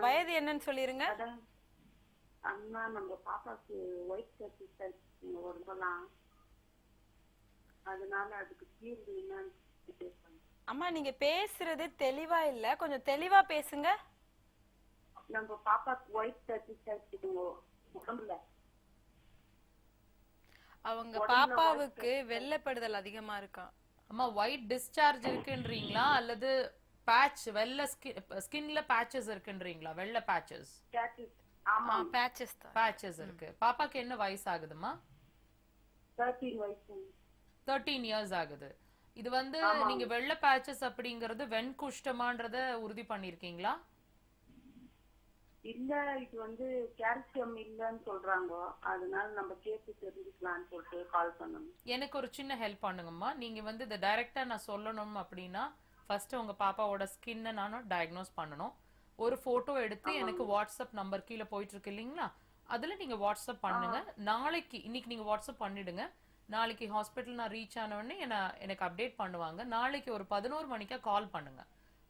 வயது என்னன்னு சொல்லிருங்க. அதான் அண்ணா நம்ம பாப்பாக்கு ஒயிட் சர்டிஃபிகேட் உடம்பெல்லாம் அதனால அதுக்கு தீர்வு என்னன்னு பேசணும். அம்மா நீங்க பேசுறது தெளிவா இல்ல, கொஞ்சம் தெளிவா பேசுங்க. நம்ம பாப்பாக்கு ஒயிட் சர்டிஃபிகேட் உடம்புல அவங்க பாப்பாவுக்கு வெள்ளைப்படுதல் அதிகமா இருக்கா. அம்மா ஒயிட் டிஸ்சார்ஜ் இருக்குன்றீங்களா அல்லது பேட்ச் வெள்ளை ஸ்கின்ல பேட்சஸ் இருக்குன்றீங்களா? வெள்ளை பேட்சஸ். ஆமா பேட்சஸ் தான். பேட்சஸ் இருக்கு. பாப்பாக்கு என்ன வயசு ஆகுதுமா? 13 வயசு. 13 இயர்ஸ் ஆகுது. இது வந்து நீங்க வெள்ளை பேட்சஸ் அப்படிங்கறது வெண்குஷ்டமான்றத உறுதி பண்ணிருக்கீங்களா? இல்ல, இது வந்து கால்சியம் இல்லன்னு சொல்றாங்க. அதனால நம்ம கேட்டு தெரிஞ்சுக்கலாம்னு சொல்லிட்டு கால் பண்ணணும். எனக்கு ஒரு சின்ன ஹெல்ப் பண்ணுங்கம்மா. நீங்க வந்து இதை டைரக்டா நான் சொல்லணும் அப்படின்னா ஃபர்ஸ்ட் உங்க பாப்பாவோட ஸ்கின்னை நானும் டயக்னோஸ் பண்ணணும். ஒரு போட்டோ எடுத்து எனக்கு வாட்ஸ்அப் நம்பர் கீழே போயிட்டு இருக்கு இல்லைங்களா, அதுல நீங்க வாட்ஸ்அப் பண்ணுங்க. நாளைக்கு இன்னைக்கு நீங்க வாட்ஸ்அப் பண்ணிடுங்க. நாளைக்கு ஹாஸ்பிட்டல் நான் ரீச் ஆன உடனே எனக்கு அப்டேட் பண்ணுவாங்க. நாளைக்கு ஒரு 11 மணிக்கா கால் பண்ணுங்க.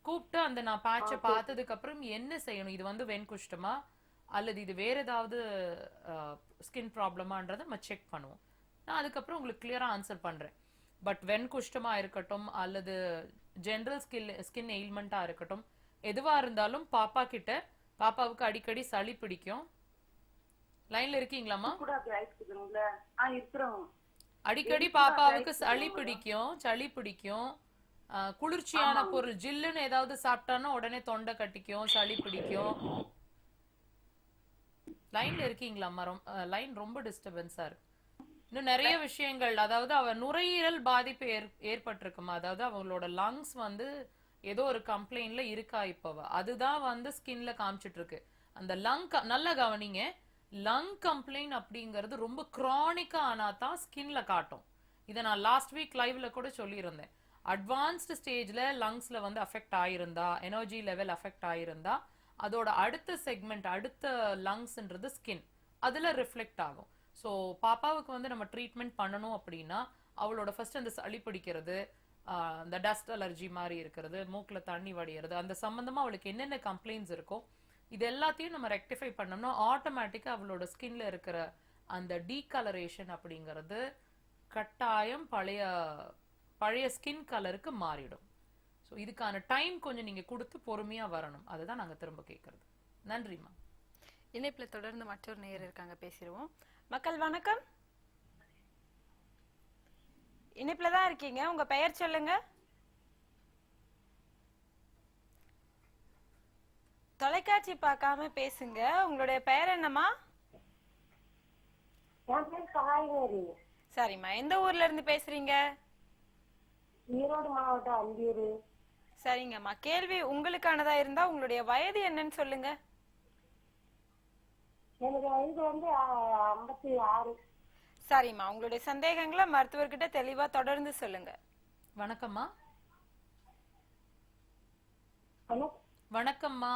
கூப்பிட்டு அந்த நான் பேட்சை பார்த்ததுக்கு அப்புறம் என்ன செய்யணும், இது வந்து வெண்குஷ்டமா அல்லது இது வேற ஏதாவது ஸ்கின் ப்ராப்ளமான்றதை நம்ம செக் பண்ணுவோம். நான் அதுக்கப்புறம் உங்களுக்கு கிளியரா ஆன்சர் பண்றேன். பட் வெண்குஷ்டமா இருக்கட்டும் அல்லது ஜெனரல் ஸ்கின் எயில்மெண்டா இருக்கட்டும், எதுவா இருந்தாலும் பாப்பாவுக்கு அடிக்கடி சளி பிடிக்கும். லைன்ல இருக்கீங்களாமா? அடிக்கடி பாப்பாவுக்கு சளி பிடிக்கும். குளிர்ச்சியான பொருள் ஜில்லுன்னு ஏதாவது சாப்பிட்டானா உடனே தொண்டை கட்டிக்கும், சளி பிடிக்கும். லைன்ல இருக்கீங்களாமா? லைன் ரொம்ப டிஸ்டர்பன்ஸா இருக்கு. இன்னும் நிறைய விஷயங்கள், அதாவது அவ நுரையீரல் பாதிப்பு ஏற்பட்டிருக்குமா, அதாவது அவங்களோட லங்ஸ் வந்து ஏதோ ஒரு கம்ப்ளைண்ட்ல இருக்கா இப்பவ, அதுதான் வந்து ஸ்கின்ல காமிச்சிட்டு இருக்கு. அந்த நல்ல கவனிங்க, லங் கம்ப்ளைண்ட் அப்படிங்கிறது ரொம்ப கிரானிக்கா ஆனா தான் ஸ்கின்ல காட்டும். இதை நான் லாஸ்ட் வீக் லைவ்ல கூட சொல்லியிருந்தேன். அட்வான்ஸ்டு ஸ்டேஜ்ல லங்ஸ்ல வந்து அஃபெக்ட் ஆயிருந்தா, எனர்ஜி லெவல் அஃபெக்ட் ஆயிருந்தா, அதோட அடுத்த செக்மெண்ட் அடுத்த லங்ஸ்ன்றது ஸ்கின், அதுல ரிஃப்ளெக்ட் ஆகும். ஸோ பாப்பாவுக்கு வந்து நம்ம ட்ரீட்மெண்ட் பண்ணணும் அப்படின்னா அவளோட ஃபர்ஸ்ட் அந்த சளி பிடிக்கிறது, அந்த டஸ்ட் அலர்ஜி மாதிரி இருக்கிறது, மூக்குல தண்ணி வடிகிறது, அந்த சம்பந்தமா அவளுக்கு என்னென்ன கம்ப்ளைண்ட்ஸ் இருக்கோ இது எல்லாத்தையும் நம்ம ரெக்டிஃபை பண்ணோம்னா ஆட்டோமேட்டிக்கா அவளோட ஸ்கின்ல இருக்கிற அந்த டீகலரேஷன் அப்படிங்கிறது கட்டாயம் பழைய ஸ்கின் கலருக்கு மாறிடும். ஸோ இதுக்கான டைம் கொஞ்சம் நீங்க கொடுத்து பொறுமையா வரணும். அதுதான் நாங்க திரும்ப கேட்கறது. நன்றிம்மா. இணைப்புல தொடர்ந்து மற்றொரு நேயர் இருக்காங்க, பேசிடுவோம். மக்கள் வணக்கம். இணைப்புல தான் இருக்கீங்க, உங்க பெயர் சொல்லுங்க. தொலைக்காட்சி பார்க்காம பேசுங்க. உங்களுடைய பெயர் என்னம்மா? சரிம்மா, எந்த ஊர்ல இருந்து பேசுறீங்க? ஈரோடு மாவட்டம் அந்தியூர். சரிங்கம்மா, கேள்வி உங்களுக்கானதா இருந்தா உங்களுடைய வயது என்னன்னு சொல்லுங்க. எனக்கு வயது வந்து 56. சரிம்மா, உங்களுடைய சந்தேகங்களை மருத்துவர்கிட்ட தெளிவா தொடர்ந்து சொல்லுங்க. வணக்கம்மா. வணக்கம்மா.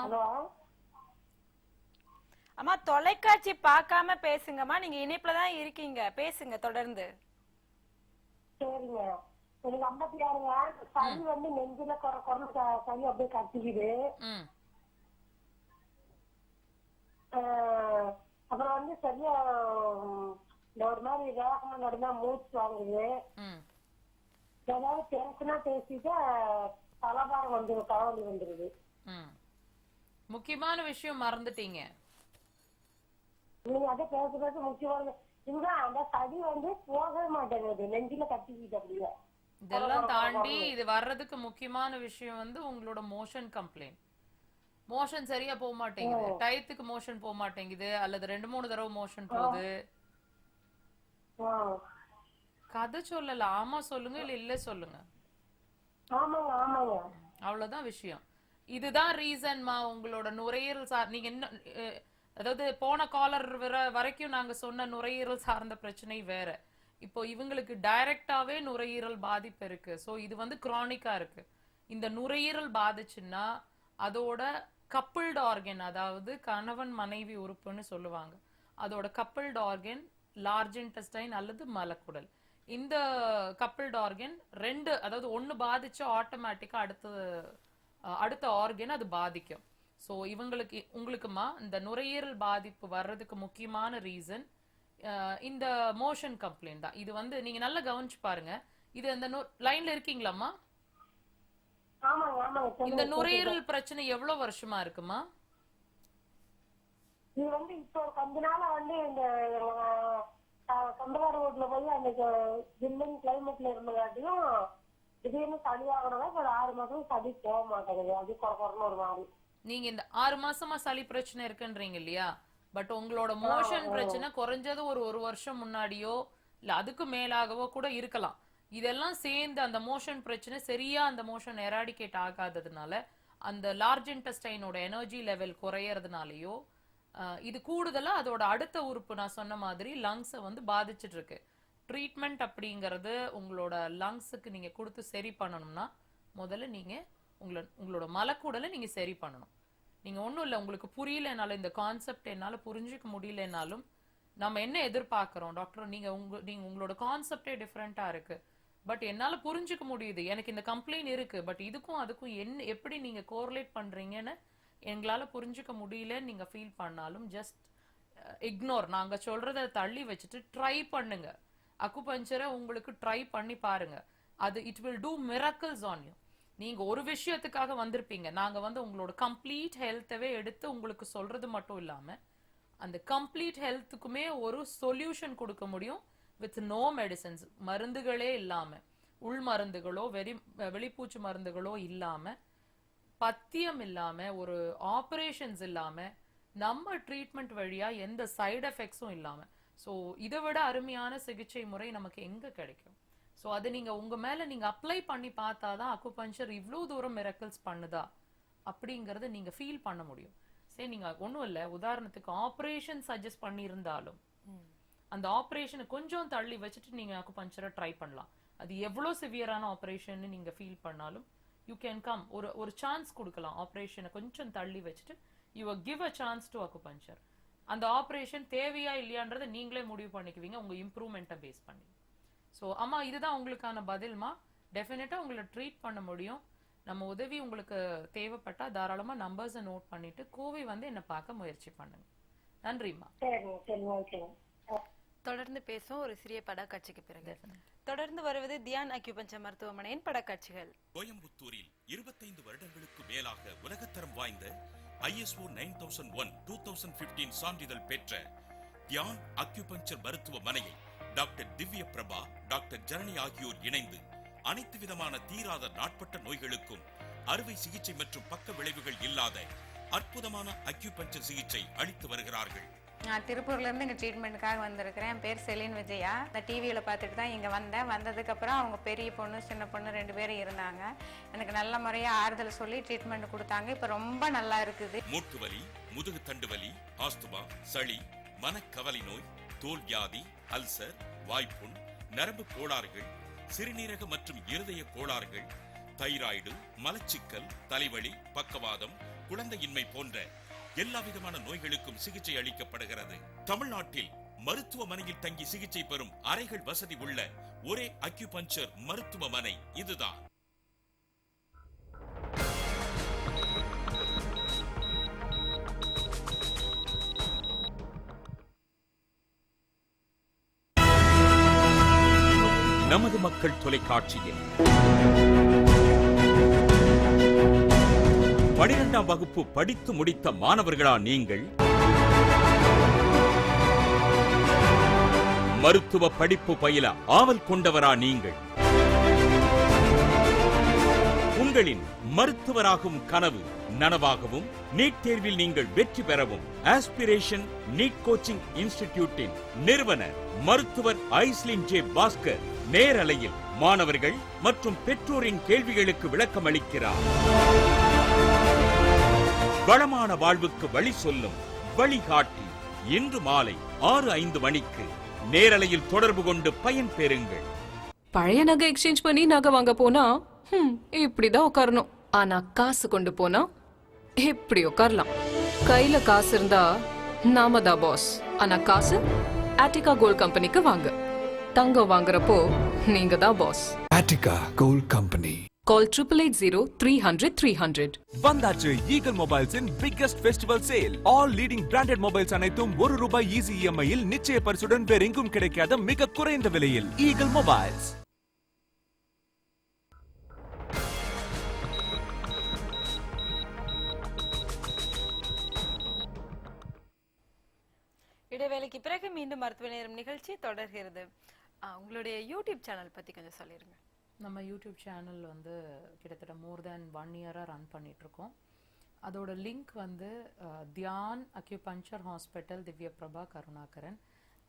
அம்மா தொலைக்காட்சி பார்க்காம பேசுங்கம்மா, நீங்க இணைப்புலதான் இருக்கீங்க, பேசுங்க தொடர்ந்து. சரிங்க, எனக்கு 56ங்க. சளி வந்து நெஞ்சில குறை சளி அப்படியே கட்டிக்குது. அப்புறம் வந்து சரியா ஒரு மாதிரி வேகமா நடந்தா மூச்சு வாங்குது. ஏதாவது டென்ஷனா பேசிட்டா தலபாரம் வந்துடும், தலைவலி வந்துருது. முக்கியமான விஷயம் மறந்துட்டீங்க. நீங்க அதை பேசுறது முக்கியமான இதுதான், அந்த சளி வந்து போகவே மாட்டேங்குது, நெஞ்சில கட்டிக்கிட்டு அப்படியே. இதெல்லாம் தாண்டி இது வர்றதுக்கு முக்கியமான விஷயம் வந்து உங்களோட மோஷன் கம்ப்ளைண்ட். மோஷன் சரியா போக மாட்டேங்குது, டயத்துக்கு மோஷன் போக மாட்டேங்குது, அல்லது 2-3 தடவை மோஷன் போகுது. கதை சொல்லல, ஆமா சொல்லுங்க இல்ல சொல்லுங்க. அவ்வளவுதான் விஷயம். இதுதான் ரீசன்மா. உங்களோட நுரையீரல் நீங்க என்ன, அதாவது போன காலர் வரைக்கும் நாங்க சொன்ன நுரையீரல் சார்ந்த பிரச்சனை வேற. இப்போ இவங்களுக்கு டைரக்டாவே நுரையீரல் பாதிப்பு இருக்கு. சோ இது வந்து கிரானிக்கா இருக்கு. இந்த நுரையீரல் பாதிச்சுன்னா அதோட கப்பிள்டு ஆர்கன், அதாவது கணவன் மனைவி உறுப்புன்னு சொல்லுவாங்க, அதோட கப்பிள்டு ஆர்கன் லார்ஜ் இன்டெஸ்டைன் அல்லது மலக்குடல். இந்த கப்பிள்டு ஆர்கன் ரெண்டு, அதாவது ஒன்னு பாதிச்சு ஆட்டோமேட்டிக்கா அடுத்த ஆர்கன் அது பாதிக்கும். ஸோ உங்களுக்குமா இந்த நுரையீரல் பாதிப்பு வர்றதுக்கு முக்கியமான ரீசன் இந்த மோஷன் கம்ப்ளைண்ட் தான். இது வந்து நீங்க நல்லா கவனிச்சு பாருங்க. இது அந்த லைன்ல இருக்கீங்களாம்மா? ஆமாங்க ஆமாங்க. இந்த நுரையீரல் பிரச்சனை எவ்வளவு வருஷமா இருக்குமா? இது வந்து இப்போ கொஞ்ச நாளா வந்து இந்த சொந்தக்கார வீட்டுல போய் அந்த ஜில்லுன்னு கிளைமேட்ல இருந்ததாட்டியும் திடீர்னு சளி ஆகணும்னா ஒரு 6 மாசம் சளி போக மாட்டேங்குது. அது குறைன்னு ஒரு மாதிரி. நீங்க இந்த 6 மாசமா சளி பிரச்சனை இருக்குன்றீங்க இல்லையா? பட் உங்களோட மோஷன் பிரச்சனை குறைஞ்சது ஒரு வருஷம் முன்னாடியோ இல்ல அதுக்கு மேலாகவோ கூட இருக்கலாம். இதெல்லாம் சேர்ந்து அந்த மோஷன் பிரச்சனை சரியா அந்த மோஷன் எராடிகேட் ஆகாததுனால அந்த லார்ஜ் இன்டெஸ்டைனோட எனர்ஜி லெவல் குறையறதுனாலயோ இது கூடுதலா அதோட அடுத்த உறுப்பு நான் சொன்ன மாதிரி லங்ஸை வந்து பாதிச்சுட்டு இருக்கு. ட்ரீட்மெண்ட் அப்படிங்கறது உங்களோட லங்ஸுக்கு நீங்க கொடுத்து சரி பண்ணணும்னா முதல்ல நீங்க உங்களோட மலக்குடலை நீங்க சரி பண்ணணும். நீங்க ஒண்ணும் இல்லை, உங்களுக்கு புரியலனாலும் இந்த கான்செப்ட் என்னால புரிஞ்சுக்க முடியலனாலும் நம்ம என்ன எதிர்பார்க்கிறோம் டாக்டர், நீங்க உங்களோட கான்செப்டே டிஃப்ரெண்டா இருக்கு, பட் என்னால புரிஞ்சுக்க முடியுது, எனக்கு இந்த கம்ப்ளைண்ட் இருக்கு, பட் இதுக்கும் அதுக்கும் எப்படி நீங்க கோரிலேட் பண்றீங்கன்னு எங்களால புரிஞ்சுக்க முடியலன்னு நீங்க ஃபீல் பண்ணாலும் ஜஸ்ட் இக்னோர். நாங்க சொல்றதை தள்ளி வச்சுட்டு ட்ரை பண்ணுங்க. அக்குபஞ்சரை உங்களுக்கு ட்ரை பண்ணி பாருங்க. அது it will do miracles on you. நீங்க ஒரு விஷயத்துக்காக வந்திருப்பீங்க, நாங்க வந்து உங்களோட கம்ப்ளீட் ஹெல்த்தவே எடுத்து உங்களுக்கு சொல்றது மட்டும் இல்லாம அந்த கம்ப்ளீட் ஹெல்த்துக்குமே ஒரு சொல்யூஷன் கொடுக்க முடியும் வித் நோ மெடிசன்ஸ். மருந்துகளே இல்லாம, உள் மருந்துகளோ வெளிப்பூச்சு மருந்துகளோ இல்லாம, பத்தியம் இல்லாம, ஒரு ஆபரேஷன்ஸ் இல்லாம, நம்ம ட்ரீட்மெண்ட் வழியா எந்த சைடு எஃபெக்ட்ஸும் இல்லாம, ஸோ இதை விட அருமையான சிகிச்சை முறை நமக்கு எங்க கிடைக்கும்? ஸோ அது நீங்க உங்க மேல நீங்க அப்ளை பண்ணி பார்த்தாதான் அக்குபஞ்சர் இவ்வளவு தூரம் மிராக்கிள்ஸ் பண்ணுதா அப்படிங்கறத நீங்க ஃபீல் பண்ண முடியும். சரி, நீங்க ஒண்ணும் இல்ல, உதாரணத்துக்கு ஆபரேஷன் சஜஸ்ட் பண்ணியிருந்தாலும் அந்த ஆபரேஷனை கொஞ்சம் தள்ளி வச்சுட்டு நீங்க அக்குபஞ்சரை ட்ரை பண்ணலாம். அது எவ்வளவு சிவியரான ஆபரேஷன் நீங்க ஃபீல் பண்ணாலும் யூ கேன் கம், ஒரு சான்ஸ் கொடுக்கலாம். ஆபரேஷனை கொஞ்சம் தள்ளி வச்சுட்டு you give a chance to acupuncture. அந்த ஆபரேஷன் தேவையா இல்லையான்றதை நீங்களே முடிவு பண்ணிக்குவீங்க உங்க இம்ப்ரூவ்மெண்ட்டை பேஸ் பண்ணி. ஸோ அம்மா, இதுதான் உங்களுக்கான பதில்மா. டெஃபினட்டா உங்களை ட்ரீட் பண்ண முடியும். நம்ம உதவி உங்களுக்கு தேவைப்பட்டா தாராளமா நம்பர்ஸை நோட் பண்ணிட்டு கோவை வந்து என்ன பார்க்க முயற்சி பண்ணுங்க. நன்றிம்மா. தொடர்ந்து பேசும் ஒரு சிறிய படக்காட்சிக்கு பிறகு. தொடர்ந்து வருவது தியான் அக்யூபஞ்சர் மருத்துவமனையின் படக்காட்சிகள். கோயம்புத்தூரில் 25 வருடங்களுக்கு மேலாக உலகத்தரம் வாய்ந்த ISO 9001-2015 சான்றிதழ் பெற்ற தியான் அக்யூபஞ்சர் மருத்துவமனையை டாக்டர் திவ்ய பிரபா, டாக்டர் ஜனனி ஆகியோர் இணைந்து அனைத்து விதமான தீராத நாட்பட்ட நோய்களுக்கும் அறுவை சிகிச்சை மற்றும் பக்க விளைவுகள் இல்லாத அற்புதமான அக்யூபஞ்சர் சிகிச்சை அளித்து வருகிறார்கள். நான் திருப்பூர்ல இருந்து இங்க ட்ரீட்மெண்ட்டுக்காக வந்திருக்கிறேன். என் பேர் செலின் விஜயா. இந்த டிவியில பார்த்துட்டு தான் இங்க வந்தேன். வந்ததுக்கு அப்புறம் அவங்க பெரிய பொண்ணு சின்ன பொண்ணு 2 பேரும் இருந்தாங்க. எனக்கு நல்ல முறையா ஆறுதல் சொல்லி ட்ரீட்மெண்ட் கொடுத்தாங்க. இப்ப ரொம்ப நல்லா இருக்குது. மூட்டு வலி, முதுகு தண்டு வலி, ஆஸ்துமா, சளி, மனக்கவலை நோய், தோல் வியாதி, அல்சர், வாய்ப்புண், நரம்பு கோளாறுகள், சிறுநீரக மற்றும் இருதய கோளாறுகள், தைராய்டு, மலச்சிக்கல், தலைவலி, பக்கவாதம், குழந்தையின்மை போன்ற எல்லா விதமான நோய்களுக்கும் சிகிச்சை அளிக்கப்படுகிறது. தமிழ்நாட்டில் மருத்துவமனையில் தங்கி சிகிச்சை பெறும் அறைகள் வசதி உள்ள ஒரே அக்யூபஞ்சர் மருத்துவமனை இதுதான். நமது மக்கள் தொலைக்காட்சியில் 12ஆம் வகுப்பு படித்து முடித்த மாணவர்களா நீங்கள்? மருத்துவ படிப்பு பயில ஆவல் கொண்டவரா நீங்கள்? உங்களின் மருத்துவராகும் கனவு நனவாகவும் நீட் தேர்வில் நீங்கள் வெற்றி பெறவும் ஆஸ்பிரேஷன் நீட் கோச்சிங் இன்ஸ்டிடியூட்டின் நிறுவனர் மருத்துவர் ஐஸ்லின் ஜே பாஸ்கர் நேரலையில் மாணவர்கள் மற்றும் பெற்றோரின் கேள்விகளுக்கு விளக்கம் அளிக்கிறார். வளமான வாழ்வுக்கு வழி சொல்லும் வழிகாட்டி இன்று மாலை 6:05 மணிக்கு நேரலையில் தொடர்பு கொண்டு பயன் பெறுங்கள். பழைய நகை எக்ஸ்சேஞ்ச் பண்ணி நகை வாங்க போனா இப்படிதான் உட்காரணும். ஆனா காசு கொண்டு போனா இப்படி உட்காரலாம். கையில காசு இருந்தா நாம தான் பாஸ். ஆனா காசு ஆட்டிகா கோல்ட் கம்பெனிக்கு வாங்க. தங்கம் வாங்குறப்போ நீங்க தான் boss. Attica Gold Company, Call 8880-300-300. வந்தாச்சு ஈகிள் மொபைல்ஸின் biggest festival sale. All leading branded mobiles அனைத்தும் ₹1 ஈஸி இஎம்ஐயில் நிச்சய பரிசுடன் வேறெங்கும் கிடைக்காத மிக குறைந்த விலையில். Eagle mobiles. இடைவேளைக்கு பிறகு மீண்டும் மருத்துவ நேரம் நிகழ்ச்சி தொடர்கிறது. உங்களுடைய யூடியூப் சேனல் பத்தி கொஞ்சம் சொல்லிருங்க. நம்ம யூடியூப் சேனல் வந்து கிட்டத்தட்ட மோர் தேன் 1 இயராக ரன் பண்ணிட்டு இருக்கோம். அதோட லிங்க் வந்து தியான் அக்யூபஞ்சர் ஹாஸ்பிட்டல் திவ்ய பிரபா கருணாகரன்.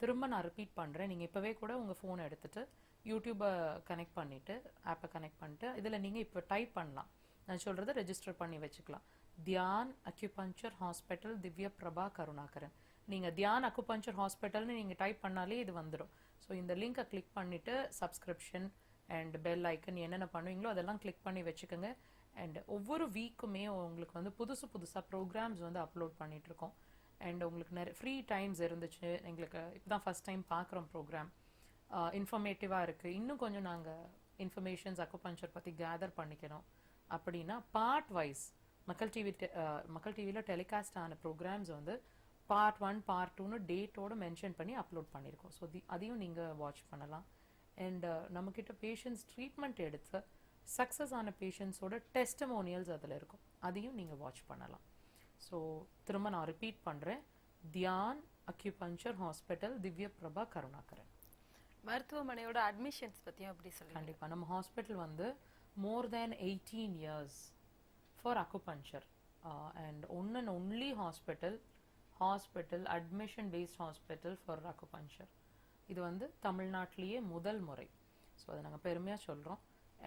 திரும்ப நான் ரிப்பீட் பண்ணுறேன். நீங்கள் இப்போவே கூட உங்கள் ஃபோனை எடுத்துகிட்டு யூடியூப்பை கனெக்ட் பண்ணிவிட்டு ஆப்பை கனெக்ட் பண்ணிட்டு இதில் நீங்கள் இப்போ டைப் பண்ணலாம். நான் சொல்கிறத ரெஜிஸ்டர் பண்ணி வச்சுக்கலாம். தியான் அக்யூபஞ்சர் ஹாஸ்பிட்டல் திவ்ய பிரபா கருணாகரன். நீங்கள் தியான் அக்குபஞ்சர் ஹாஸ்பிட்டல்னு நீங்கள் டைப் பண்ணாலே இது வந்துடும். ஸோ இந்த லிங்கை கிளிக் பண்ணிவிட்டு சப்ஸ்கிரிப்ஷன் அண்ட் பெல் ஐக்கன் என்னென்ன பண்ணுவீங்களோ அதெல்லாம் கிளிக் பண்ணி வச்சுக்கோங்க. அண்ட் ஒவ்வொரு வீக்குமே உங்களுக்கு வந்து புதுசாக ப்ரோக்ராம்ஸ் வந்து அப்லோட் பண்ணிகிட்ருக்கோம். அண்ட் உங்களுக்கு நிறைய ஃப்ரீ டைம்ஸ் இருந்துச்சு, எங்களுக்கு இப்போ தான் ஃபஸ்ட் டைம் பார்க்குறோம் ப்ரோக்ராம், இன்ஃபர்மேட்டிவாக இருக்குது, இன்னும் கொஞ்சம் நாங்கள் இன்ஃபர்மேஷன்ஸ் அக்குபஞ்சர் பற்றி கேதர் பண்ணிக்கணும் அப்படின்னா பார்ட் வைஸ் மக்கள் டிவியில் டெலிகாஸ்ட் ஆன ப்ரோக்ராம்ஸ் வந்து பார்ட் 1 பார்ட் 2ன்னு டேட்டோடு மென்ஷன் பண்ணி அப்லோட் பண்ணியிருக்கோம். ஸோ அதையும் நீங்கள் வாட்ச் பண்ணலாம். அண்ட் நம்மக்கிட்ட பேஷண்ட்ஸ் ட்ரீட்மெண்ட் எடுத்து சக்ஸஸ் ஆன பேஷண்ட்ஸோட டெஸ்டமோனியல்ஸ் அதில் இருக்கும், அதையும் நீங்கள் வாட்ச் பண்ணலாம். ஸோ திரும்ப நான் ரிப்பீட் பண்ணுறேன். தியான் அக்யூபஞ்சர் ஹாஸ்பிட்டல் திவ்ய பிரபா கருணாகரன். மருத்துவமனையோட அட்மிஷன்ஸ் பற்றியும் அப்படி சொல்லி. கண்டிப்பாக நம்ம ஹாஸ்பிட்டல் வந்து more than 18 years for acupuncture and only hospital admission based hospital for acupuncture. இது வந்து தமிழ்நாட்டிலேயே முதல் முறை. ஸோ அதை நாங்கள் பெருமையாக சொல்கிறோம்.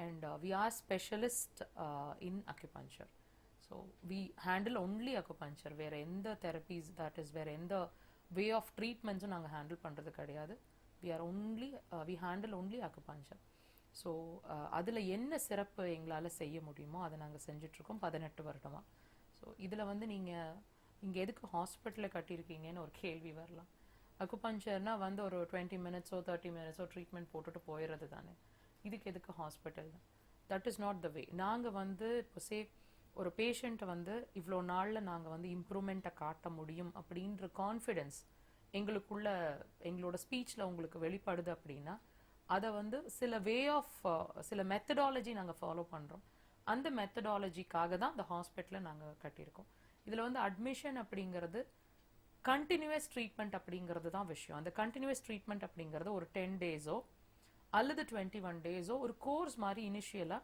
And we are specialist in acupuncture. So we handle only acupuncture. வேறு எந்த தெரப்பீஸ் வேறு எந்த வே ஆஃப் ட்ரீட்மெண்ட்ஸும் நாங்கள் ஹேண்டில் பண்ணுறது கிடையாது. We handle only acupuncture. So அதில் என்ன சிறப்பு எங்களால் செய்ய முடியுமோ அதை நாங்கள் செஞ்சிட்ருக்கோம் 18 வருடமாக. ஸோ இதில் வந்து நீங்கள் இங்கே எதுக்கு ஹாஸ்பிட்டலில் கட்டியிருக்கீங்கன்னு ஒரு கேள்வி வரலாம். அக்குபஞ்சர்னால் வந்து ஒரு 20 minutes 30 minutes ட்ரீட்மெண்ட் போட்டுட்டு போயிடுறது தானே, இதுக்கு எதுக்கு hospital? That is not the way. நாங்கள் வந்து இப்போ ஒரு பேஷண்ட்டை வந்து இவ்வளோ நாளில் நாங்கள் வந்து இம்ப்ரூவ்மெண்ட்டை காட்ட முடியும் அப்படின்ற கான்ஃபிடென்ஸ் எங்களோட ஸ்பீச்சில் உங்களுக்கு வெளிப்படுது அப்படின்னா அதை வந்து சில மெத்தடாலஜி நாங்கள் ஃபாலோ பண்ணுறோம். அந்த மெத்தடாலஜிக்காக தான் அந்த ஹாஸ்பிட்டலை நாங்கள் கட்டியிருக்கோம். இதில் வந்து அட்மிஷன் அப்படிங்கிறது கண்டினியூஸ் ட்ரீட்மெண்ட் அப்படிங்கிறது தான் விஷயம். அந்த கண்டினியூஸ் ட்ரீட்மெண்ட் அப்படிங்கிறது ஒரு 10 days அல்லது 21 days ஒரு கோர்ஸ் மாதிரி இனிஷியலாக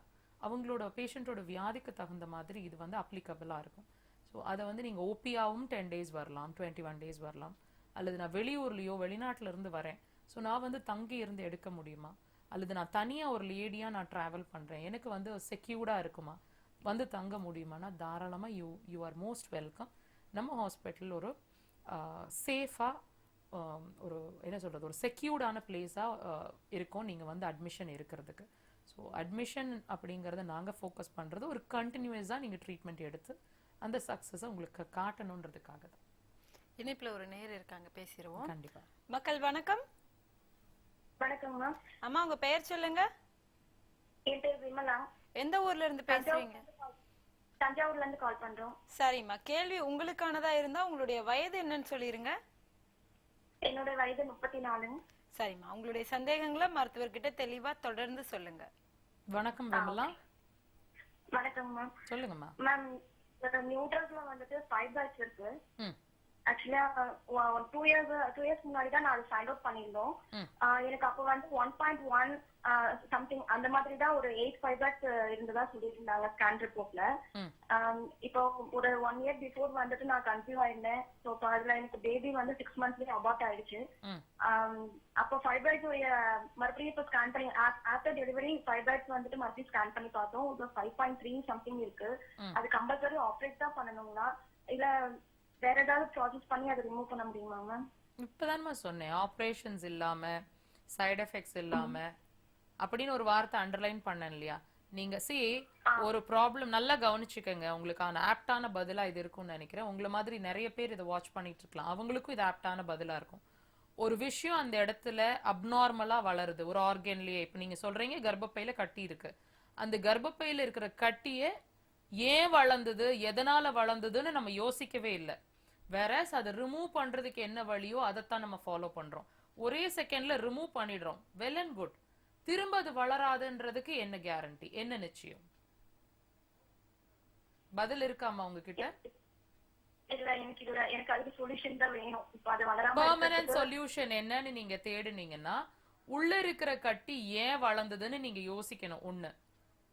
அவங்களோட பேஷண்ட்டோட வியாதிக்கு தகுந்த மாதிரி இது வந்து அப்ளிகபிளாக இருக்கும். ஸோ அதை வந்து நீங்கள் ஓபியாவும் 10 days வரலாம், 21 days வரலாம். அல்லது நான் வெளியூர்லேயோ வெளிநாட்டிலேருந்து வரேன், ஸோ நான் வந்து தங்கி இருந்து எடுக்க முடியுமா? அல்லது நான் தனியாக ஒரு லேடியாக நான் ட்ராவல் பண்ணுறேன், எனக்கு வந்து செக்யூர்டாக இருக்குமா, வந்து தங்க முடியுமானா தாராளமாக யூ ஆர் மோஸ்ட் வெல்கம். நம்ம ஹாஸ்பிட்டல் ஒரு சேஃபாக ஒரு என்ன சொல்கிறது ஒரு செக்யூர்டான பிளேஸாக இருக்கும் நீங்கள் வந்து அட்மிஷன் இருக்கிறதுக்கு. ஸோ அட்மிஷன் அப்படிங்கிறத நாங்கள் ஃபோக்கஸ் பண்ணுறது ஒரு கண்டினியூஸாக நீங்கள் ட்ரீட்மெண்ட் எடுத்து அந்த சக்ஸஸை உங்களுக்கு காட்டணுன்றதுக்காக தான். இணைப்பில் ஒரு நேர் இருக்காங்க, பேசிடுவோம். கண்டிப்பாக. மக்கள் வணக்கம். வணக்கம்மா. அம்மா உங்க பெயர் சொல்லுங்க. என் பேர் விமலா. எந்த ஊர்ல இருந்து பேசுறீங்க? தஞ்சாவூர்ல இருந்து கால் பண்றோம். சரிம்மா, கேள்வி உங்களுக்கானதா இருந்தா உங்களுடைய வயது என்னன்னு சொல்லிருங்க. என்னோட வயது 34. சரிம்மா, உங்களுடைய சந்தேகங்களை மருத்துவர்கிட்ட தெளிவா தொடர்ந்து சொல்லுங்க. வணக்கம் விமலா. வணக்கம்மா. சொல்லுங்கம்மா. மேம், நியூட்ரல்ஸ்ல வந்துட்டு ஃபைபர்ஸ் இருக்கு. ஆக்சுவலா 2 years முன்னாடி தான் நான் சைன் அவுட் பண்ணிருந்தோம். எனக்கு அப்ப வந்து 1.1 சம்திங் அந்த மாதிரி தான் ஒரு 8 ஃபைபர்ஸ் இருந்ததா சொல்லிட்டு இருந்தாங்க ஸ்கேன் ரிப்போர்ட்ல. இப்போ ஒரு 1 year பிஃபோர் வந்துட்டு நான் கன்சீவ் ஆயிருந்தேன். ஸோ அதுல எனக்கு பேபி வந்து 6 monthsலயே அபார்ட் ஆயிடுச்சு. அப்போ ஃபைபர்ஸ் மறுபடியும் இப்போ ஸ்கேன் பண்ணி ஆஃப்டர் டெலிவரி ஃபைபர்ஸ் வந்துட்டு மறுபடியும் ஸ்கேன் பண்ணி பார்த்தோம். 5.3 சம்திங் இருக்கு. அது கம்பல்சரி ஆப்ரேட் தான் பண்ணணுங்களா இல்ல வேற ஏதாவது ப்ராசஸ் பண்ணி அதை ரிமூவ் பண்ண முடியுமா மேம்? இப்பதான்மா சொன்னேன், ஆப்ரேஷன்ஸ் இல்லாம சைடு எஃபெக்ட்ஸ் இல்லாம அப்படின்னு ஒரு வார்த்தை அண்டர்லைன் பண்ணேன் இல்லையா? நீங்க ஒரு ப்ராப்ளம் நல்லா கவனிச்சுக்கங்க. உங்களுக்கான ஆப்டான பதிலா இது இருக்கும்னு நினைக்கிறேன். உங்களை மாதிரி நிறைய பேர் இதை வாட்ச் பண்ணிட்டு இருக்கலாம், அவங்களுக்கும் இது ஆப்டான பதிலா இருக்கும். ஒரு விஷயம் அந்த இடத்துல அப்நார்மலா வளருது ஒரு ஆர்கன்லயே. இப்ப நீங்க சொல்றீங்க கர்ப்பப்பையில கட்டி இருக்கு, அந்த கர்ப்பப்பையில இருக்கிற கட்டியே ஏன் வளர்ந்தது, எதனால வளர்ந்ததுன்னு நம்ம யோசிக்கவே இல்லை. வேற அதை ரிமூவ் பண்றதுக்கு என்ன வழியோ அதைத்தான் நம்ம ஃபாலோ பண்றோம். ஒரே செகண்ட்ல ரிமூவ் பண்ணிடுறோம், வெல் அண்ட் குட். திரும்ப அது வளராதுன்றதுக்கு என்ன கேரண்டி, என்ன நிச்சயம்? பதில் இருக்காமா உங்ககிட்ட? இல்ல, எனக்கு அதுக்கு சொல்யூஷன் தான் வேணும். இப்போ அது வளராம பெர்மனன்ட் சொல்யூஷன் என்னன்னு நீங்க தேடுனீங்கன்னா உள்ள இருக்கிற கட்டி ஏன் வளர்ந்ததுன்னு நீங்க யோசிக்கணும் ஒண்ணு,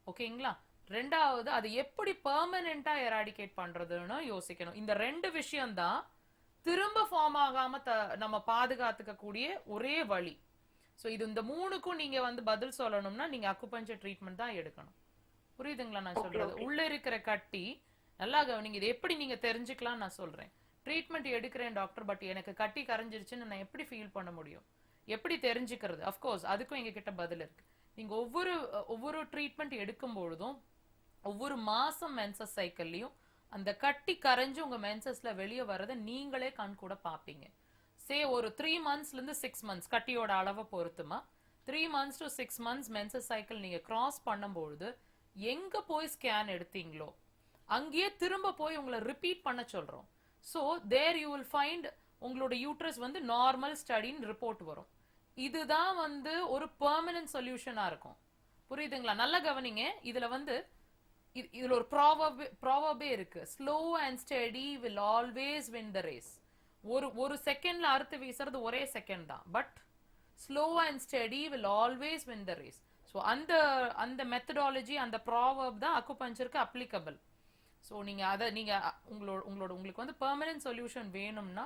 ஓகேங்களா? ரெண்டாவது அது எப்படி பெர்மனண்டா எராடிகேட் பண்றதுன்னு யோசிக்கணும். இந்த 2 விஷயம்தான் திரும்ப ஃபார்ம் ஆகாம நம்ம பாதுகாத்துக்க கூடிய ஒரே வழி. சோ இது இந்த 3க்கும் நீங்க வந்து பதில் சொல்லணும்னா நீங்க அக்குபஞ்சர் ட்ரீட்மெண்ட் தான் எடுக்கணும். புரியுதுங்களா நான் சொல்றது? உள்ள இருக்கிற கட்டி நல்லா கவனிங்க. இது எப்படி நீங்க தெரிஞ்சுக்கலாம் நான் சொல்றேன். ட்ரீட்மெண்ட் எடுக்கிறேன் டாக்டர், பட் எனக்கு கட்டி கரைஞ்சிருச்சுன்னு நான் எப்படி ஃபீல் பண்ண முடியும், எப்படி தெரிஞ்சுக்கிறது? அஃப்கோர்ஸ் அதுக்கும் எங்க கிட்ட பதில் இருக்கு. நீங்க ஒவ்வொரு ட்ரீட்மெண்ட் எடுக்கும் பொழுதும் ஒவ்வொரு மாசம் மென்சஸ் சைக்கிள்லயும் அந்த கட்டி கரைஞ்சு உங்க மென்சஸ்ல வெளியே வர்றதை நீங்களே கண் கூட பாப்பீங்க. ஒரு 3 monthsல இருந்து 6 months கட்டியோட அளவை பொறுத்துமா 3 months to 6 months menses cycle நீங்க கிராஸ் பண்ணும்பொழுது எங்க போய் ஸ்கேன் எடுத்தீங்களோ அங்கேயே திரும்ப போய் உங்களை ரிப்பீட் பண்ண சொல்றோம். So there you will find உங்களோட யூட்ரஸ் வந்து நார்மல் ஸ்டடின்னு ரிப்போர்ட் வரும். இதுதான் வந்து ஒரு பெர்மனன்ட் சொல்யூஷனா இருக்கும். புரியுதுங்களா? நல்ல கவனிங்க. இதுல ஒரு ப்ராவர்பே இருக்கு, slow and steady will always win the race. ஒரு செகண்ட்ல அறுத்து வீசுறது ஒரே செகண்ட் தான், but slow and steady will always win the race. So அந்த மெத்தடாலஜி, அந்த ப்ராவர்ப் தான் அக்குபஞ்சருக்கு அப்ளிகபிள். ஸோ நீங்க உங்களுக்கு வந்து பெர்மனன்ட் சொல்யூஷன் வேணும்னா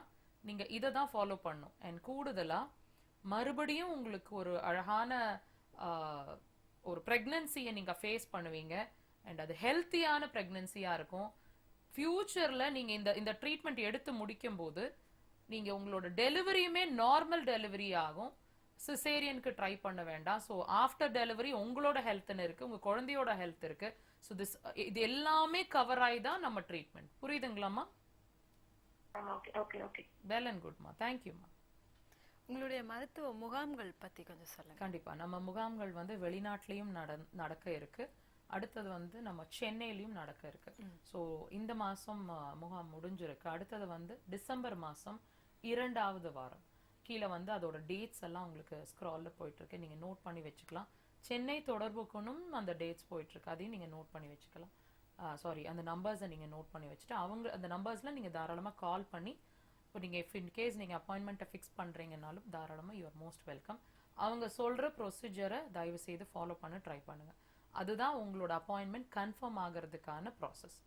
நீங்க இதை தான் ஃபாலோ பண்ணும். அண்ட் கூடுதலா மறுபடியும் உங்களுக்கு ஒரு அழகான ஒரு பிரெக்னன்சியை நீங்க ஃபேஸ் பண்ணுவீங்க. அண்ட் அது ஹெல்த்தியான பிரெக்னன்சியா இருக்கும். ஃபியூச்சர்ல நீங்க இந்த ட்ரீட்மெண்ட் எடுத்து முடிக்கும் போது நீங்க உங்களோட டெலிவரியுமே நார்மல் டெலிவரி ஆகும். சிசேரியனுக்கு ட்ரை பண்ண வேண்டாம். ஸோ ஆஃப்டர் டெலிவரி உங்களோட ஹெல்த்னு இருக்கு, உங்க குழந்தையோட ஹெல்த் இருக்கு. ஸோ இது எல்லாமே கவர் ஆகி தான் நம்ம ட்ரீட்மெண்ட். புரியுதுங்களாமா? வெல் அண்ட் குட்மா, தேங்க்யூமா. உங்களுடைய மருத்துவ முகாம்கள் பத்தி கொஞ்சம் சொல்லுங்க. கண்டிப்பா நம்ம முகாம்கள் வந்து வெளிநாட்டிலையும் நடக்க இருக்கு. அடுத்தது வந்து நம்ம சென்னையிலயும் நடக்க இருக்கு. ஸோ இந்த மாசம் முகாம் முடிஞ்சிருக்கு. அடுத்தது வந்து டிசம்பர் மாசம் 2வது வாரம். கீழே வந்து அதோட டேட்ஸ் எல்லாம் உங்களுக்கு ஸ்க்ரால்ல போயிட்டு இருக்கு, நீங்க நோட் பண்ணி வச்சுக்கலாம். சென்னை தொடர்புக்குனும் அந்த டேட்ஸ் போயிட்டு இருக்கு, அதையும் நீங்க நோட் பண்ணி வச்சுக்கலாம். அந்த நம்பர்ஸை நீங்க நோட் பண்ணி வச்சுட்டு அந்த நம்பர்ஸ்ல நீங்க தாராளமா கால் பண்ணி, இப்போ நீங்க இன் கேஸ் நீங்க அப்பாயின்மெண்ட்டை ஃபிக்ஸ் பண்றீங்கன்னாலும் தாராளமா யூ ஆர் மோஸ்ட் வெல்கம். அவங்க சொல்ற ப்ரொசீஜரை தயவு செய்து ஃபாலோ பண்ண ட்ரை பண்ணுங்க. அதுதான் உங்களோட அப்பாயின்மெண்ட் கன்ஃபார்ம் ஆகிறதுக்கான ப்ராசஸ்.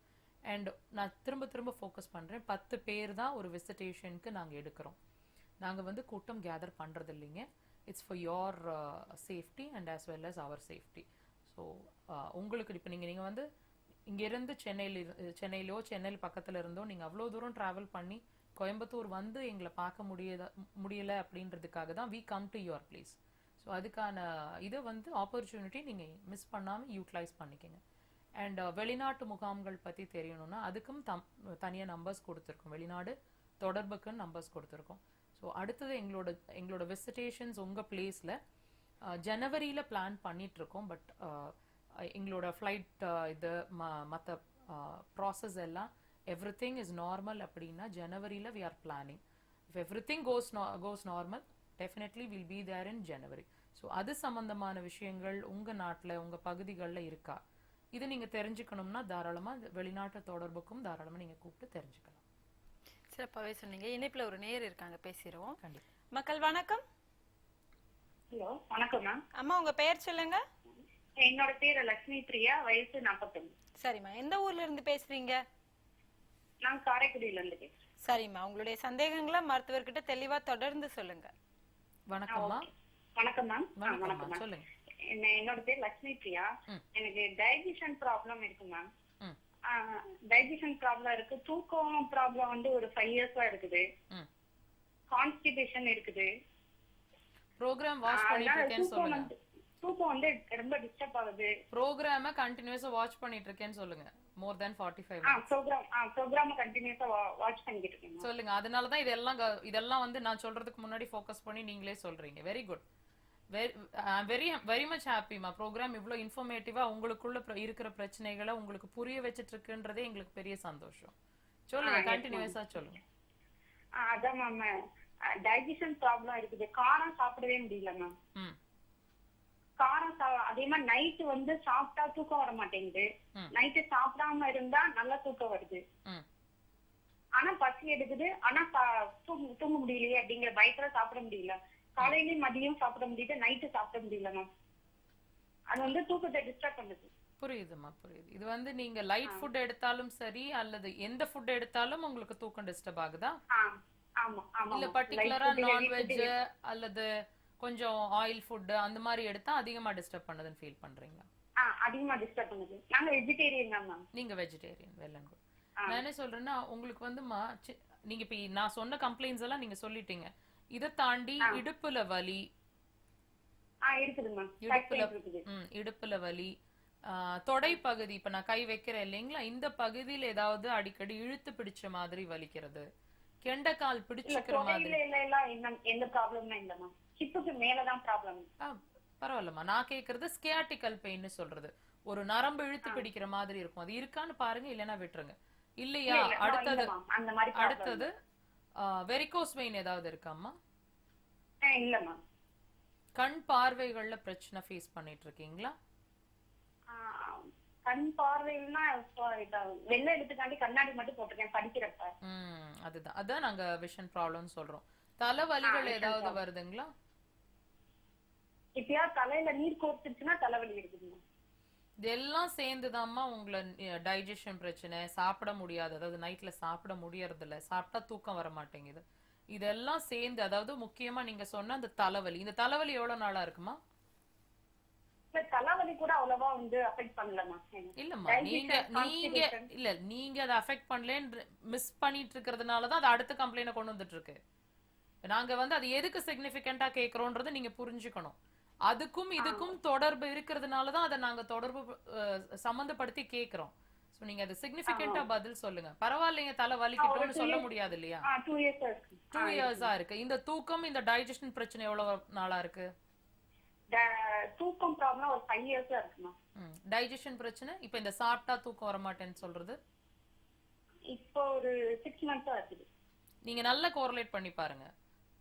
அண்ட் நான் திரும்ப ஃபோக்கஸ் பண்றேன், 10 பேர் தான் ஒரு விசிட்டேஷனுக்கு நாங்க எடுக்கிறோம். நாங்க வந்து கூட்டம் கேதர் பண்றது இல்லைங்க. It's for your safety and as well as our safety. So உங்களுக்கு இப்போ நீங்க வந்து இங்கிருந்து சென்னையிலோ சென்னையில் பக்கத்துல இருந்தோ நீங்க அவ்வளோ தூரம் டிராவல் பண்ணி கோயம்புத்தூர் வந்து எங்களை பார்க்க முடியல அப்படின்றதுக்காக தான் we come to your place. So அதுக்கான இதை வந்து ஆப்பர்ச்சுனிட்டி நீங்கள் மிஸ் பண்ணாமல் யூட்டிலைஸ் பண்ணிக்கங்க. அண்ட் வெளிநாட்டு முகாம்கள் பற்றி தெரியணும்னா அதுக்கும் தனியாக நம்பர்ஸ் கொடுத்துருக்கோம். வெளிநாடு தொடர்புக்குன்னு நம்பர்ஸ் கொடுத்துருக்கோம். ஸோ அடுத்தது எங்களோட விசிட்டேஷன்ஸ் உங்கள் பிளேஸில் ஜனவரியில் பிளான் பண்ணிகிட்ருக்கோம். பட் எங்களோட ஃப்ளைட் இது மற்ற ப்ராசஸ் எல்லாம் everything is normal அப்படின்னா ஜனவரியில் we are planning. if everything goes normal definitely we'll be there in January. So அது சம்பந்தமான விஷயங்கள் உங்க நாட்டில் உங்க பகுதிகளில் இருக்கா, இது நீங்க தெரிஞ்சுக்கணும்னா தாராளமா வெளிநாட்டு தொடர்புக்கும் தாராளமா நீங்க கூப்பிட்டு தெரிஞ்சுக்கலாம். சிறப்பாகவே சொன்னீங்க. இணைப்புல ஒரு நேயர் இருக்காங்க, பேசிடுவோம். கண்டிப்பா. மக்கள் வணக்கம். ஹலோ, வணக்கம் மேம். அம்மா உங்க பெயர் சொல்லுங்க. என்னோட பேரு லட்சுமி பிரியா, வயசு 41. சரிம்மா, எந்த ஊர்ல இருந்து பேசுறீங்க? நான் காரைக்குடியில இருந்து பேசுறேன். சரிம்மா, உங்களுடைய சந்தேகங்களை மருத்துவர்கிட்ட தெளிவா தொடர்ந்து சொல்லுங்க. வணக்கம்மா. வணக்கம் மேம். வணக்கம் சொல்லுங்க. என்னோட பேர் லட்சுமி பிரியா. எனக்கு டைஜஷன் ப்ராப்ளம் இருக்கு மேம். டைஜஷன் ப்ராப்ளம் இருக்கு, தூக்கம் ப்ராப்ளம் வந்து ஒரு 5 இயர்ஸா இருக்குது, கான்ஸ்டிபேஷன் இருக்குது. ப்ரோக்ராம் வாட்ச் பண்ணிட்டு இருக்கேன்னு சொல்லுங்க. தூக்கம் வந்து ரொம்ப டிஸ்டர்ப் ஆகுது. ப்ரோக்ராம கண்டினியூஸா வாட்ச் பண்ணிட்டு இருக்கேன்னு சொல்லுங்க. more than 45 minutes. ப்ரோக்ராம் கண்டினியூஸா வாட்ச் பண்ணிட்டு இருக்கேன். சொல்லுங்க. அதனால தான் இதெல்லாம் வந்து நான் சொல்றதுக்கு முன்னாடி ஃபோக்கஸ் பண்ணி நீங்களே சொல்றீங்க. Very good. Very very much ஹாப்பிமா. ப்ரோக்ராம் இவ்வளோ இன்ஃபர்மேட்டிவா உங்களுக்குள்ள இருக்கிற பிரச்சனைகளை உங்களுக்கு புரிய வச்சிட்டு இருக்குன்றதே எங்களுக்கு பெரிய சந்தோஷம். சொல்லுங்க, கண்டினியூஸா சொல்லுங்க. அதான் மேம், டைஜஷன் ப்ராப்ளம் இருக்குது. காரம் சாப்பிடவே முடியல மேம். காரம் அதே மாதிரி நைட்டு வந்து சாப்பிட்டா தூக்கம் வர மாட்டேங்குது. நைட்டு சாப்பிடாம இருந்தா நல்லா தூக்கம் வருது. ஆனா பசி எடுக்குது, ஆனா தூங்க முடியலையே அப்படிங்கிற பயத்துல சாப்பிட முடியல. காலையிலயும் மதியம் சாப்பிட முடியுது, நைட்டு சாப்பிட முடியல மேம். அது வந்து தூக்கத்தை டிஸ்டர்ப் பண்ணுது. புரியுதுமா, புரியுது. இது வந்து நீங்க லைட் ஃபுட் எடுத்தாலும் சரி அல்லது எந்த ஃபுட் எடுத்தாலும் உங்களுக்கு தூக்கம் டிஸ்டர்ப் ஆகுதா? இல்ல பர்టిక్యులரா நான்வெஜ் அல்லது கொஞ்சம் ஆயில் ஃபுட் அந்த மாதிரி எடுத்தா அதிகமா டிஸ்டர்ப் பண்ணுதுன்னு ஃபீல் பண்றீங்க? அதிகமா டிஸ்டர்ப் பண்ணுது. நாங்க வெஜிடேரியன் தான் மேம். நீங்க வெஜிடேரியன், வெல் அண்ட் குட். நான் என்ன சொல்றேன்னா, உங்களுக்கு வந்துமா நீங்க இப்ப நான் சொன்ன கம்ப்ளைண்ட்ஸ் எல்லாம் நீங்க சொல்லிட்டீங்க. இத தாண்டி இடுப்புல வலி இருக்குது மேம். இடுப்புல வலி, தொடை பகுதி, இப்ப நான் கை வைக்கிறேன் இல்லைங்களா, இந்த பகுதியில ஏதாவது அடிக்கடி இழுத்து பிடிச்ச மாதிரி வலிக்கிறது, கெண்டக்கால் பிடிச்சுக்கிற மாதிரி. எந்த ப்ராப்ளமும் இல்ல மேம். ஹிப்புக்கு மேல தான் ப்ராப்ளம். பரவாயில்லம்மா. நான் கேக்குறது ஸ்கியாட்டிக்கல் பெயின் சொல்றது. ஒரு நரம்பு இழுத்து பிடிக்கிற மாதிரி இருக்கும். அது இருக்கான்னு பாருங்க, இல்லைன்னா விட்டுருங்க. இல்லையா, அடுத்தது வெரிகோஸ் வெயின் ஏதாவது இருக்காம்மா? இல்ல மேம். கண் பார்வைகள்ல பிரச்சனை ஃபேஸ் பண்ணிட்டு இருக்கீங்களா? கண் பார்வைன்னா வெள்ளை எடுத்துக்காண்டி கண்ணாடி மட்டும் போட்டிருக்கேன் படிக்கிறப்ப. அதான் நாங்க விஷன் ப்ராப்ளம் சொல்றோம். தலைவலிகள் ஏதாவது வருதுங்களா? இப்பயா தலையில நீர் கோர்த்துச்சுன்னா தலைவலி இருக்குதுங்க. இதெல்லாம் சேர்ந்துதாம்மா உங்களை டைஜஷன் பிரச்சனை, சாப்பிட முடியாது, அதாவது நைட்ல சாப்பிட முடியறது இல்ல, சாப்பிட்டா தூக்கம் வர மாட்டேங்குது, இதெல்லாம் சேர்ந்து, அதாவது முக்கியமா நீங்க சொன்ன அந்த தலைவலி. இந்த தலைவலி எவ்வளவு நாளா இருக்குமா? தலைவலி கூட அவ்வளவா வந்து அஃபெக்ட் பண்ணலமா. இல்லம்மா, நீங்க அதை அஃபெக்ட் பண்ணலன்னு மிஸ் பண்ணிட்டு இருக்கிறதுனாலதான் அது அடுத்த கம்ப்ளைண்ட் கொண்டு வந்துட்டு இருக்கு. நாங்க வந்து அது எதுக்கு சிக்னிபிகண்டா கேக்குறோம்ன்றது நீங்க புரிஞ்சுக்கணும். அதுக்கும் இதுக்கும் தொடர்பு இருக்கிறதுனாலதான் அதை நாங்க தொடர்பு சம்பந்தப்படுத்தி கேக்குறோம். சோ நீங்க அது சிக்னிபிகண்டா பதில் சொல்லுங்க. பரவாயில்லைங்க, தலை வலிக்கிட்டோம்னு சொல்ல முடியாது இல்லையா? 2 இயர்ஸா இருக்கு. இந்த தூக்கம், இந்த டைஜஷன் பிரச்சனை எவ்வளவு நாளா இருக்கு? தூக்கம் ப்ராப்ளம் ஒரு 5 இயர்ஸா இருக்குமா. டைஜஷன் பிரச்சனை இப்ப இந்த சாப்பிட்டா தூக்கம் வர மாட்டேன்னு சொல்றது இப்போ ஒரு 6 மந்த்ஸா இருக்குது. நீங்க நல்லா கோரிலேட் பண்ணி பாருங்க.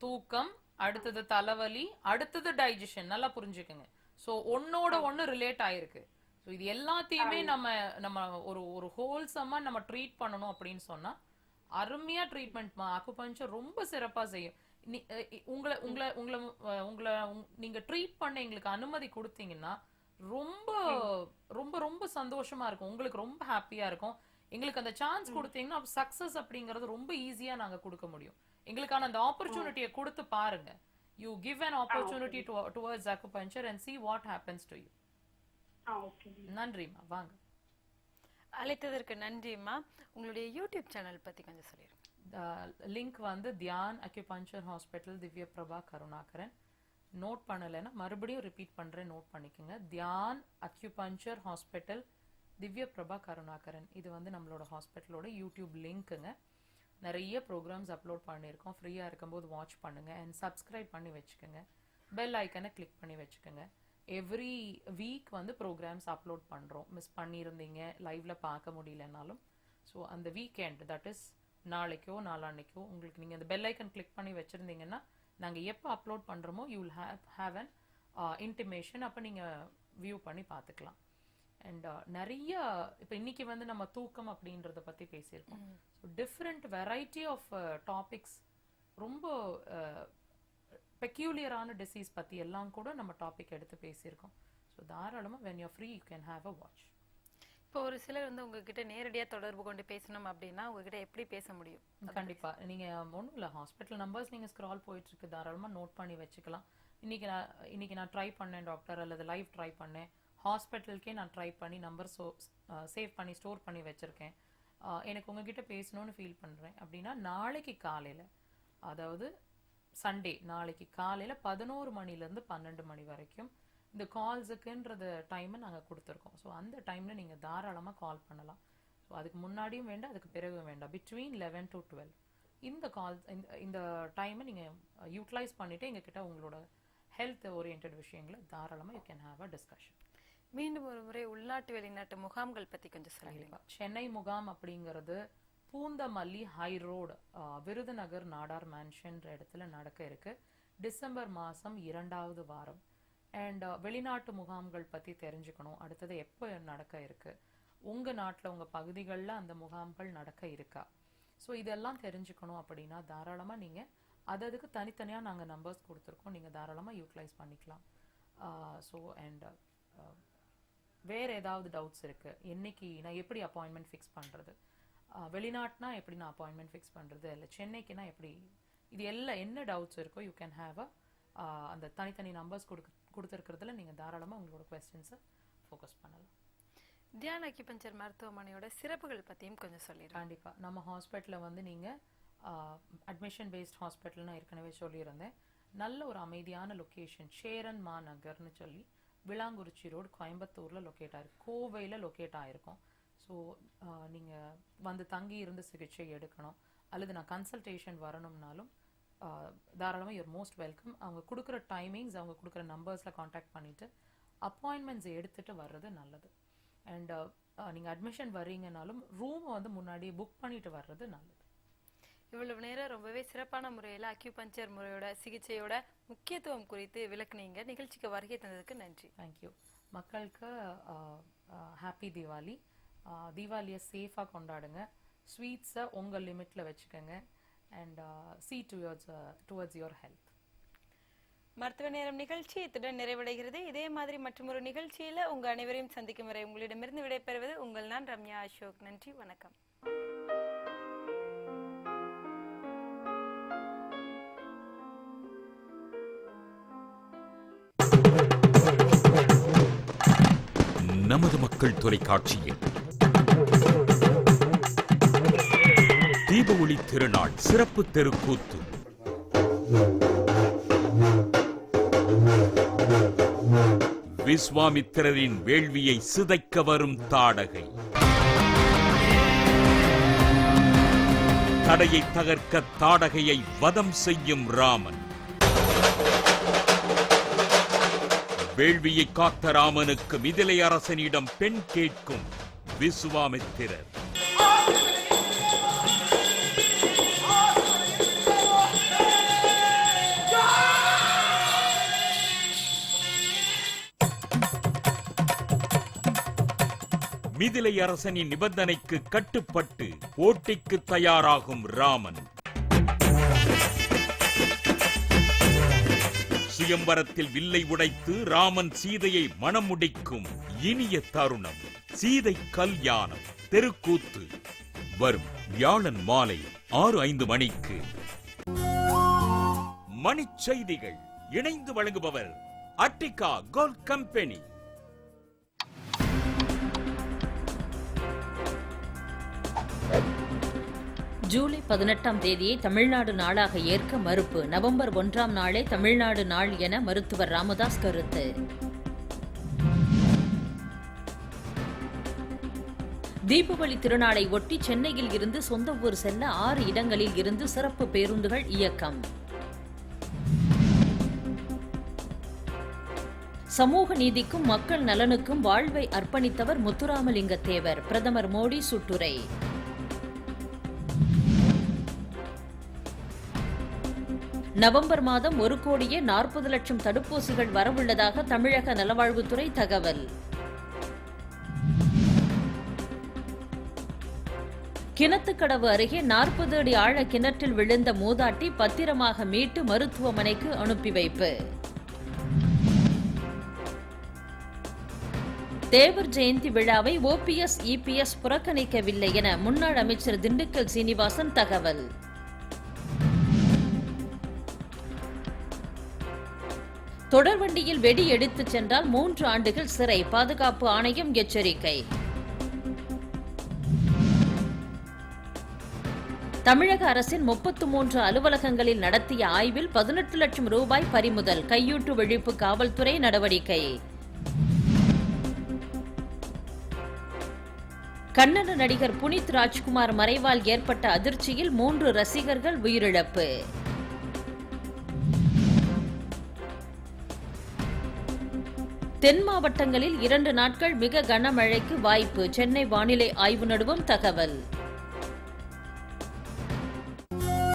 தூக்கம், அடுத்தது தலைவலி, அடுத்தது டைஜஷன். நல்லா புரிஞ்சுக்கங்க. சோ ஒன்னோட ஒன்னு ரிலேட் ஆயிருக்கு. சோ இது எல்லாத்தையுமே நம்ம ஒரு ஹோல்சமா நம்ம ட்ரீட் பண்ணணும் அப்படின்னு சொன்னா அருமையா ட்ரீட்மெண்ட் அக்குபஞ்சர் ரொம்ப சிறப்பா செய்யும். உங்களை உங்களை உங்களை உங்களை நீங்க ட்ரீட் பண்ண எங்களுக்கு அனுமதி கொடுத்தீங்கன்னா ரொம்ப ரொம்ப ரொம்ப சந்தோஷமா இருக்கும். உங்களுக்கு ரொம்ப ஹாப்பியா இருக்கும். எங்களுக்கு அந்த சான்ஸ் கொடுத்தீங்கன்னா சக்சஸ் அப்படிங்கறது ரொம்ப ஈஸியா நாங்க கொடுக்க முடியும். எங்களுக்கான அந்த ஆப்பர்ச்சுனிட்டியை கொடுத்து பாருங்க. You give an opportunity towards acupuncture and see what happens to you. நன்றிமா, வாங்க. அழைத்ததற்கு நன்றிமா. உங்களுடைய யூடியூப் சேனல் பத்தி கொஞ்சம் சொல்லிருங்க. லிங்க் வந்து தியான் அக்யூபஞ்சர் ஹாஸ்பிட்டல் திவ்ய பிரபா கருணாகரன். நோட் பண்ணலைன்னா மறுபடியும் ரிப்பீட் பண்றேன், நோட் பண்ணிக்கோங்க. தியான் அக்யூபஞ்சர் ஹாஸ்பிட்டல் திவ்ய பிரபா கருணாகரன். இது வந்து நம்மளோட ஹாஸ்பிட்டலோட யூடியூப் லிங்க்குங்க. நிறைய ப்ரோக்ராம்ஸ் அப்லோட் பண்ணியிருக்கோம். ஃப்ரீயாக இருக்கும்போது வாட்ச் பண்ணுங்க அண்ட் சப்ஸ்கிரைப் பண்ணி வச்சுக்கோங்க. பெல் ஐக்கனை கிளிக் பண்ணி வச்சுக்கோங்க. எவ்ரி வீக் வந்து ப்ரோக்ராம்ஸ் அப்லோட் பண்ணுறோம். மிஸ் பண்ணியிருந்தீங்க, லைவ்ல பார்க்க முடியலனாலும், ஸோ அந்த வீக்கெண்ட், தட் இஸ் நாளைக்கோ நாளான்னைக்கோ உங்களுக்கு நீங்கள் அந்த பெல் ஐக்கன் கிளிக் பண்ணி வச்சுருந்தீங்கன்னா நாங்கள் எப்போ அப்லோட் பண்ணுறோமோ you will have an intimation. அப்போ நீங்கள் வியூ பண்ணி பார்த்துக்கலாம். அண்ட் நிறைய இப்போ இன்னைக்கு வந்து நம்ம தூக்கம் அப்படின்றத பற்றி பேசியிருக்கோம். So different variety of topics, ரொம்ப பெக்யூலியரான டிசீஸ் பற்றி எல்லாம் கூட நம்ம டாபிக் எடுத்து பேசியிருக்கோம். ஸோ தாராளமாக when you're free you can have a watch. இப்போ ஒரு சிலர் வந்து உங்ககிட்ட நேரடியாக தொடர்பு கொண்டு பேசணும் அப்படின்னா உங்ககிட்ட எப்படி பேச முடியும்? கண்டிப்பா நீங்க ஒன்றும் இல்லை, ஹாஸ்பிட்டல் நம்பர்ஸ் நீங்க ஸ்க்ரால் போயிட்டு இருக்கு, தாராளமா நோட் பண்ணி வச்சுக்கலாம். இன்னைக்கு நான் ட்ரை பண்ணேன் டாக்டர், அல்லது லைவ் ட்ரை பண்ணேன், ஹாஸ்பிட்டலுக்கே நான் ட்ரை பண்ணி நம்பர் சேவ் பண்ணி ஸ்டோர் பண்ணி வச்சிருக்கேன், எனக்கு உங்ககிட்ட பேசணும்னு ஃபீல் பண்றேன் அப்படின்னா நாளைக்கு காலையில, அதாவது சண்டே நாளைக்கு காலையில 11 மணிலேருந்து 12 மணி வரைக்கும் இந்த கால்ஸுக்குன்றது டைமை நாங்கள் கொடுத்துருக்கோம். ஸோ அந்த டைமில் நீங்கள் தாராளமாக கால் பண்ணலாம். ஸோ அதுக்கு முன்னாடியும் வேண்டாம், அதுக்கு பிறகும் வேண்டாம். பிட்வீன் 11 to 12 இந்த கால் இந்த டைமை நீங்கள் யூட்டிலைஸ் பண்ணிவிட்டு எங்ககிட்ட உங்களோட ஹெல்த் ஓரியன்ட் விஷயங்களை தாராளமாக you can have a discussion. மீண்டும் ஒரு முறை உள்நாட்டு வெளிநாட்டு முகாம்கள் பத்தி கொஞ்சம் சொல்லுங்க. சென்னை முகாம் அப்படிங்கிறது பூந்தமல்லி ஹை ரோடு விருதுநகர் நாடார் மேன்ஷன்ற இடத்துல நடக்க இருக்கு டிசம்பர் மாதம் 2வது வாரம். அண்ட் வெளிநாட்டு முகாம்கள் பற்றி தெரிஞ்சுக்கணும், அடுத்தது எப்போ நடக்க இருக்கு, உங்கள் நாட்டில் உங்கள் பகுதிகளில் அந்த முகாம்கள் நடக்க இருக்கா, ஸோ இதெல்லாம் தெரிஞ்சுக்கணும் அப்படின்னா தாராளமாக நீங்கள் அதுக்கு தனித்தனியாக நாங்கள் நம்பர்ஸ் கொடுத்துருக்கோம், நீங்கள் தாராளமாக யூட்டிலைஸ் பண்ணிக்கலாம். ஸோ அண்ட் வேறு ஏதாவது டவுட்ஸ் இருக்குது, என்னைக்கு நான் எப்படி அப்பாயின்மெண்ட் ஃபிக்ஸ் பண்ணுறது, வெளிநாட்டுனா எப்படி நான் அப்பாயின்மெண்ட் ஃபிக்ஸ் பண்ணுறது, இல்லை சென்னைக்குனா எப்படி, இது எல்லாம் என்ன டவுட்ஸ் இருக்கோ யூ கேன் ஹேவ் அந்த தனித்தனி நம்பர்ஸ் கொடுத்துருக்கிறதுல நீங்கள் தாராளமாக உங்களோட கொஸ்டின்ஸை ஃபோக்கஸ் பண்ணலாம். தியான் அக்யூபஞ்சர் மருத்துவமனையோட சிறப்புகள் பற்றியும் கொஞ்சம் சொல்லிடுறேன். கண்டிப்பாக நம்ம ஹாஸ்பிட்டலில் வந்து நீங்கள் அட்மிஷன் பேஸ்ட் ஹாஸ்பிட்டல்னு ஏற்கனவே சொல்லியிருந்தேன். நல்ல ஒரு அமைதியான லொக்கேஷன், சேரன் மாநகர்னு சொல்லி விளாங்குறிச்சி ரோடு கோயம்புத்தூரில் லொக்கேட் ஆகிருக்கு, கோவையில் லொக்கேட் ஆகிருக்கும். ஸோ நீங்கள் வந்து தங்கி இருந்து சிகிச்சை எடுக்கணும் அல்லது நான் கன்சல்டேஷன் வரணும்னாலும் தாராளமாக யூர் மோஸ்ட் வெல்கம். அவங்க கொடுக்குற டைமிங்ஸ், அவங்க கொடுக்குற நம்பர்ஸில் காண்டாக்ட் பண்ணிவிட்டு அப்பாயின்மெண்ட்ஸ் எடுத்துகிட்டு வர்றது நல்லது. அண்ட் நீங்கள் அட்மிஷன் வர்றீங்கனாலும் ரூமை வந்து முன்னாடியே புக் பண்ணிட்டு வர்றது நல்லது. இவ்வளவு நேரம் ரொம்பவே சிறப்பான முறையில் அக்யூபஞ்சர் முறையோட சிகிச்சையோட முக்கியத்துவம் குறித்து விளக்குனீங்க. நிகழ்ச்சிக்கு வருகை தந்ததுக்கு நன்றி. தேங்க்யூ. மக்களுக்கு ஹாப்பி தீபாவளி. தீபாவளியை சேஃபாக கொண்டாடுங்க, ஸ்வீட்ஸை உங்கள் லிமிட்டில் வச்சுக்கோங்க and see towards your health. மருத்துவ நேரம் நிகழ்ச்சி இத்துடன் நிறைவடைகிறது. இதே மாதிரி மற்றொரு நிகழ்ச்சியில உங்க அனைவரையும் சந்திக்கும் வரை உங்களிடமிருந்து விடைபெறுவது உங்கள் நான் ரம்யா அசோக். நன்றி, வணக்கம். நமது மக்கள் தொலைக்காட்சியில் தீப ஒளி திருநாள் சிறப்பு தெருக்கூத்து. விஸ்வாமித்திரரின் வேள்வியை சிதைக்க வரும் தாடகை, தடையை தகர்க்க தாடகையை வதம் செய்யும் ராமன், வேள்வியை காத்த ராமனுக்கு மிதிலை அரசனிடம் பெண் கேட்கும் விஸ்வாமித்திரர், மிதிலை அரசனின் நிபந்தனைக்கு கட்டுப்பட்டு போட்டிக்கு தயாராகும் ராமன், சுயம்பரத்தில் வில்லை உடைத்து ராமன் சீதையை மணம் முடிக்கும் இனிய தருணம். சீதை கல்யாணம் தெருக்கூத்து வரும் வியாழன் மாலை 6:05 மணிக்கு. மணிச் செய்திகள் இணைந்து வழங்குபவர் அட்டிகா கோல்ட் கம்பெனி. ஜூலை 18ஆம் தேதியை தமிழ்நாடு நாளாக ஏற்க மறுப்பு. நவம்பர் 1ஆம் நாளே தமிழ்நாடு நாள் என மருத்துவர் ராமதாஸ் கருத்து. தீபாவளி திருநாளை ஒட்டி சென்னையில் இருந்து சொந்த ஊர் செல்ல 6 இடங்களில் இருந்து சிறப்பு பேருந்துகள் இயக்கம். சமூக நீதிக்கும் மக்கள் நலனுக்கும் வாழ்வை அர்ப்பணித்தவர் முத்துராமலிங்க தேவர். பிரதமர் மோடி சுட்டுரை. நவம்பர் மாதம் 1,40,00,000 தடுப்பூசிகள் வரவுள்ளதாக தமிழக நலவாழ்வுத்துறை தகவல். கிணத்துக்கடவு அருகே 40 அடி ஆழ கிணற்றில் விழுந்த மூதாட்டி பத்திரமாக மீட்டு மருத்துவமனைக்கு அனுப்பி வைப்பு. தேவர் ஜெயந்தி விழாவை OPS EPS புறக்கணிக்கவில்லை என முன்னாள் அமைச்சர் திண்டுக்கல் சீனிவாசன் தகவல். தொடர்வண்டியில் வெடி எடுத்துச் சென்றால் 3 ஆண்டுகள் சிறை, பாதுகாப்பு ஆணையம் எச்சரிக்கை. தமிழக அரசின் 33 அலுவலகங்களில் நடத்திய ஆய்வில் 18 லட்சம் ரூபாய் பறிமுதல், கையூட்டு ஒழிப்பு காவல்துறை நடவடிக்கை. கன்னட நடிகர் புனித் ராஜ்குமார் மறைவால் ஏற்பட்ட அதிர்ச்சியில் 3 ரசிகர்கள் உயிரிழப்பு. தென் மாவட்டங்களில் 2 நாட்கள் மிக கனமழைக்கு வாய்ப்பு. சென்னை வானிலை ஆய்வு நடுவம் தகவல்.